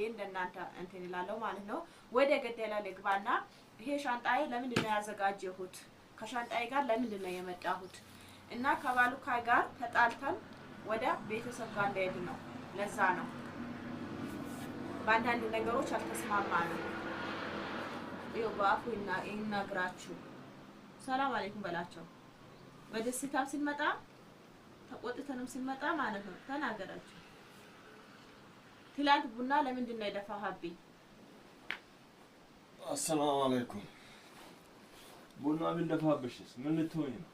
እንደናንተ እንትን ይላለው ማለት ነው ወደ ገደላ ለግባና ይሄ ሻንጣዬ ለምንድን ነው ያዘጋጀሁት ከሻንጣዬ ጋር ለምንድን ነው የመጣሁት እና ከባሉካይ ጋር ተጣልተን ወደ ቤተሰብ ጋር እንደሄድ ነው ለዛ ነው ባንዳንድ ነገሮች አልተስማማንም ይባፉ እና ይናግራችሁ ሰላም አለይኩም በላቸው በደስታም ሲመጣ ተቆጥተንም ሲመጣ ማለት ነው ተናገራችሁ ትላንት ቡና ለምንድን ነው የደፋሃብኝ አሰላሙ አለይኩም ቡና ምን ደፋብሽስ ምን ልትሆኚ ነው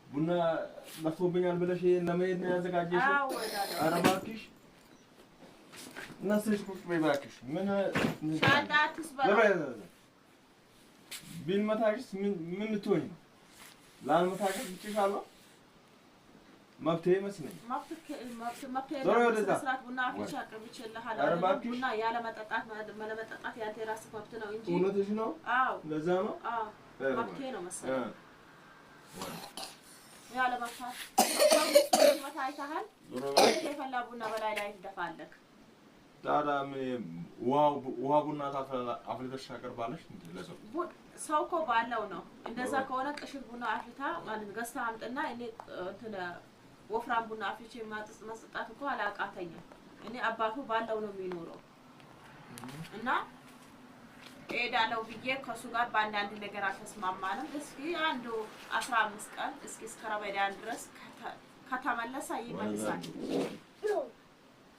ቡና ለፎብኛል ብለሽ ለመሄድ ነው ያዘጋጀሽው ኧረ እባክሽ ነስሽ ቁጭ በይ እባክሽ ምን ሻንጣትስ በላ ቢልመታሽስ ምን ልትሆኚ ነው ላልመታሽ ብቻሻለሁ መብቴ መስለኝ መብቴ ስራት ቡና አፍሽ አቅርብችልሃል ቡና ያለ መጠጣት ያንተ ራስ መብት ነው እንጂ እውነትሽ ነው አዎ ለዛ ነው አዎ መብቴ ነው መሰለኝ ያለ መብት አይተሃል የፈላ ቡና በላይ ላይ ትደፋለህ ታዳም ውሃ ቡና አፍልተሽ ታቀርባለሽ ለሰው ሰው እኮ ባለው ነው እንደዛ ከሆነ ቅሽር ቡና አፍልታ ማለት ገዝታ አምጥና እኔ እንትን ወፍራም ቡና አፍልቼ ማስጣት እኮ አላቃተኝም እኔ አባቱ ባለው ነው የሚኖረው እና እሄዳለሁ ብዬ ከሱ ጋር ባንዳንድ ነገር አልተስማማንም እስኪ አንዱ 15 ቀን እስኪ እስከረመዳን ድረስ ከተመለሰ ይመልሳል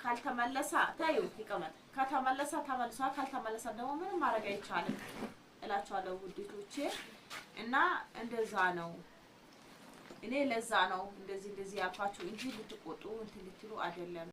ካልተመለሰ ታዩ ይቀመጥ ከተመለሰ ተመልሷ ካልተመለሰ ደግሞ ምንም ማድረግ አይቻልም እላችኋለሁ ውዲቶቼ እና እንደዛ ነው እኔ ለዛ ነው እንደዚህ ያልኳችሁ እንጂ ልትቆጡ እንትን ልትሉ አይደለም